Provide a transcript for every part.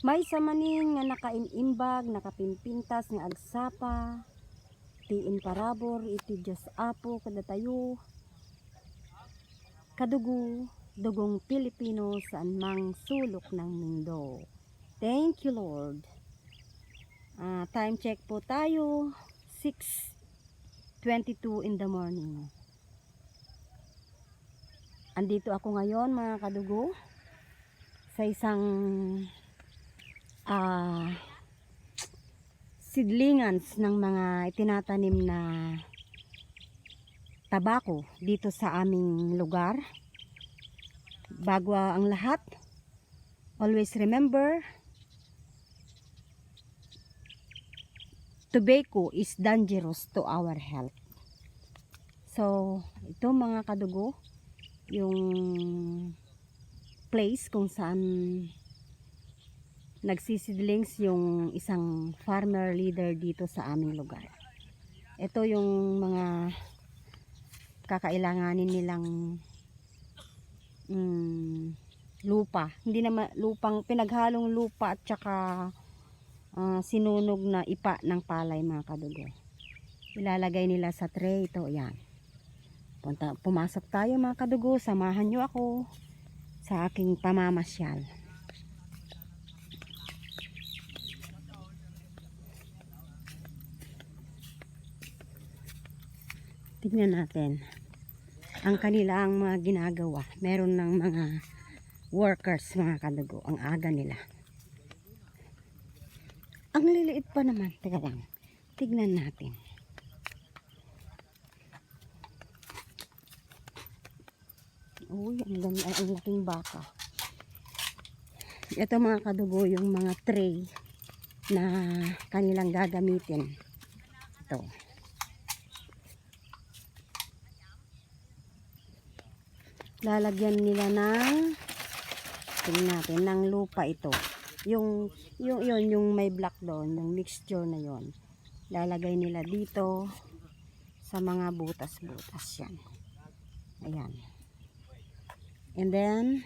May samanin nga nakainimbag, nakapimpintas nga agsapa, tiin parabor, iti Diyos Apo, kadatayo, kadugo, dugong Pilipino saan mang sulok ng mundo. Thank you, Lord. Time check po tayo, 6:22 in the morning. Andito ako ngayon mga kadugo sa isang seedlingans ng mga itinatanim na tabako dito sa aming lugar. Bago ang lahat, always remember, tobacco is dangerous to our health. So, ito mga kadugo, yung place kung saan nagsisidlings yung isang farmer leader dito sa aming lugar. Ito yung mga kakailanganin nilang lupa. Hindi naman lupang pinaghalong lupa at saka sinunog na ipa ng palay mga kadugo. Ilalagay nila sa tray ito. Yan. Pumasok tayo mga kadugo. Samahan nyo ako sa aking pamamasyal. Tignan natin ang kanilang mga ginagawa. Meron ng mga workers mga kadugo. Ang aga nila. Ang liliit pa naman. Teka lang. Tignan natin. Uy, ang ganda. Ang laking baka. Ito mga kadugo yung mga tray na kanilang gagamitin. Ito. Lalagyan nila ng tingnan natin ng lupa ito. Yung may black doon, yung mixture na yon. Lalagay nila dito sa mga butas-butas yan. Ayan. And then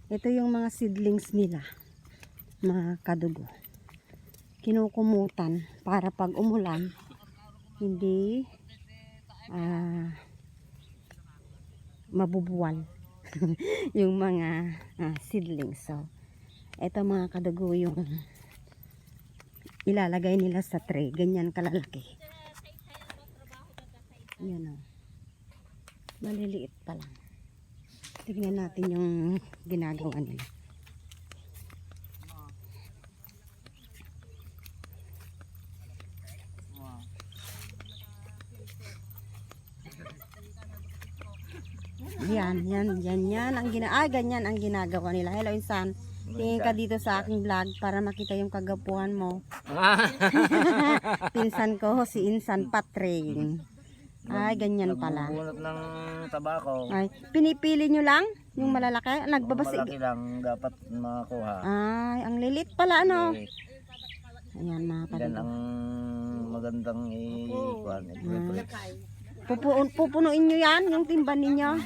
ito yung mga seedlings nila, mga kadugo. Kinukumutan para pag umulan hindi mabubuwal yung mga seedlings. So ito mga kadugo yung ilalagay nila sa tray. Ganyan kalalaki. Yan o. Maliliit pa lang. Tignan natin yung ginagawa nila. Yan ang ganyan ang ginagawa nila. Hello insan. Tingin ka dito sa aking vlog para makita yung kagapuhan mo. Pinsan ko si Insan Patring. Ay, ganyan pala. Nagbubunot ng tabako. Ay, pinipili nyo lang yung malalaki? Nagbabasig. Malaki lang dapat makakuha. Ay, ang lilit pala ano. Ayan mga Yan kadugo. ang magandang ikuan. Pupunuin nyo yan, yung timban ninyo.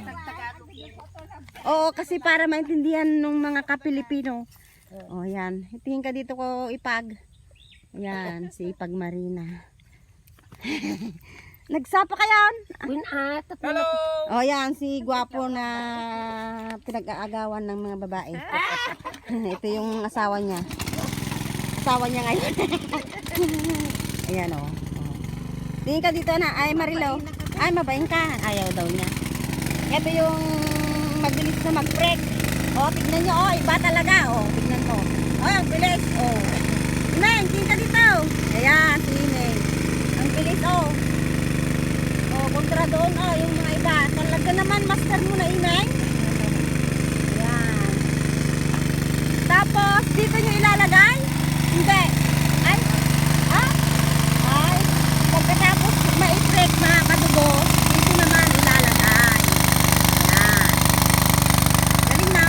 Oo, kasi para maintindihan ng mga kapilipino. O, yan. Tingin ka dito ko ipag. Yan, si Ipag Marina. Nagsapa kayo? Hello! O, yan, si gwapo na pinag-aagawan ng mga babae. Ito yung asawa niya. Asawa niya ngayon. Ayan o. Tingin ka dito na. Ay, Marilaw. Ay, mabain ka. Ayaw daw niya. Ito yung mabilis na mag-break. O, tignan nyo. O, iba talaga. O, tignan mo. O, ang bilis. O. Imeng, tingin ka dito. Ayan, si Imeng. Ang bilis, o. O, kontra doon, o, yung mga iba. Talaga naman, master mo na, Imeng. Ayan. Tapos, dito nyo ilalagay? Hindi. Ay, ha? Ay, pagkatapos ma-break mga kadugo, dito naman ilalagay. Ayan. Galing na.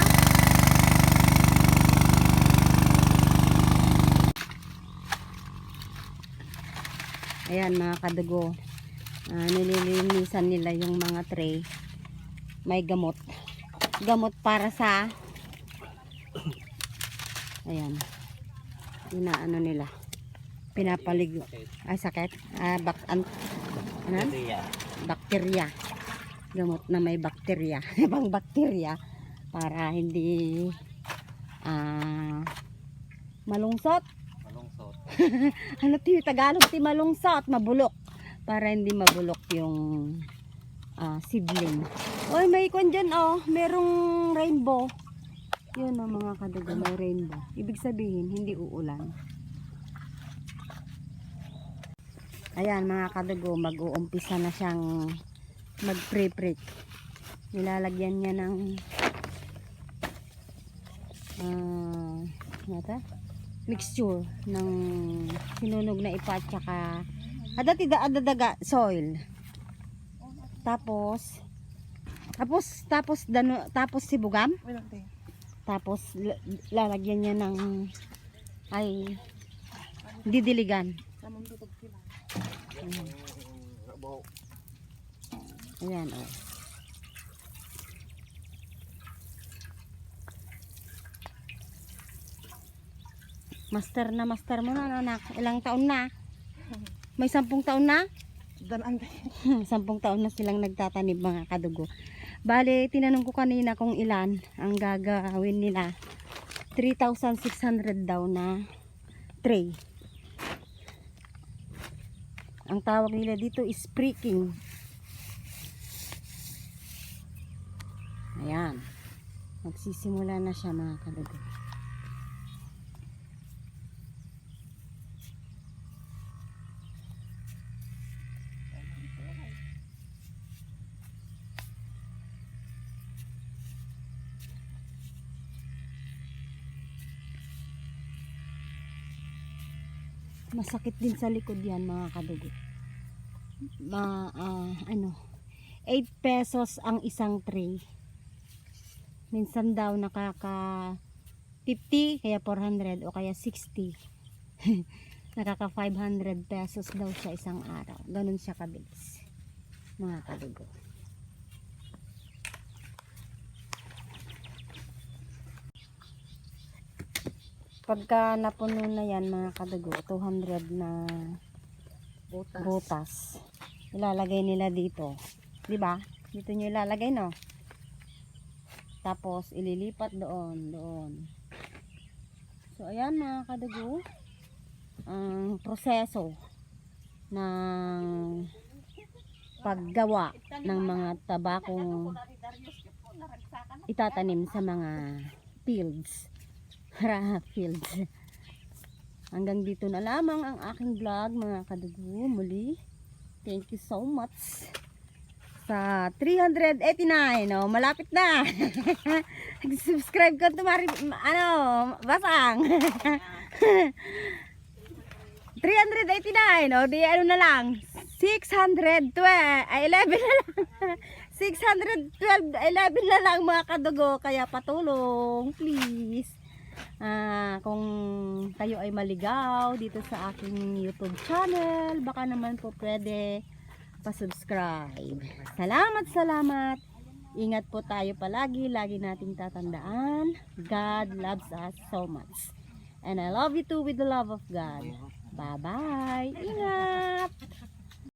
Ayan mga kadugo. Nililinisan nila yung mga tray. May gamot. Gamot para sa Ayan. Inaano nila. Pinapaligo. Ay, sakit. Ano? Kaya, Bakterya. Gamot na may bakterya. Ibang bakterya. Para hindi malungsot. malungsot. Ano ti Tagalog ti malungsot? Mabulok. Para hindi mabulok yung seedling. Oy, may kwan dyan, oh. Merong rainbow. Yun, oh, mga kadugo. May rainbow. Ibig sabihin, hindi uulan. Ayan, mga kadugo. Mag-uumpisa na siyang mag-pre-prick. Nilalagyan niya ng mixture ng sinunog na ipa at saka adadaga soil. Tapos sibugam. Tapos lalagyan niya ng didiligan. Ayan, oh. Master mo na, anak. Ilang taon na? May 10 taon na? 10 taon na silang nagtatanim, mga kadugo. Bale, tinanong ko kanina kung ilan ang gagawin nila. 3,600 daw na tray. Ang tawag nila dito is pricking. Ayan. Magsisimula na siya, mga kadugo. Masakit din sa likod yan, mga kadugo. 8 pesos ang isang tray. Minsan daw nakaka 50, kaya 400 o kaya 60. Nakaka 500 pesos daw siya isang araw. Ganun siya kabilis, mga kadugo. Pagka napuno na yan, mga kadugo, 200 na butas. Ilalagay nila dito. 'Di ba? Dito nyo ilalagay, no? Tapos ililipat doon. So ayan, mga kadugo, ang proseso ng paggawa ng mga tabakong itatanim sa mga fields. Hanggang dito na lamang ang aking vlog, mga kadugo. Muli, thank you so much sa 389. Oh, malapit na. Subscribe ka tumari, basang. 389. Oh, di ano na lang, 611 na lang. 612, 11 na lang, mga kadugo. Kaya patulong, please. Kung kayo ay maligaw dito sa aking YouTube channel, baka naman po pwede pa-subscribe. Salamat. Ingat po tayo palagi. Lagi nating tatandaan, God loves us so much. And I love you too with the love of God. Bye-bye. Ingat!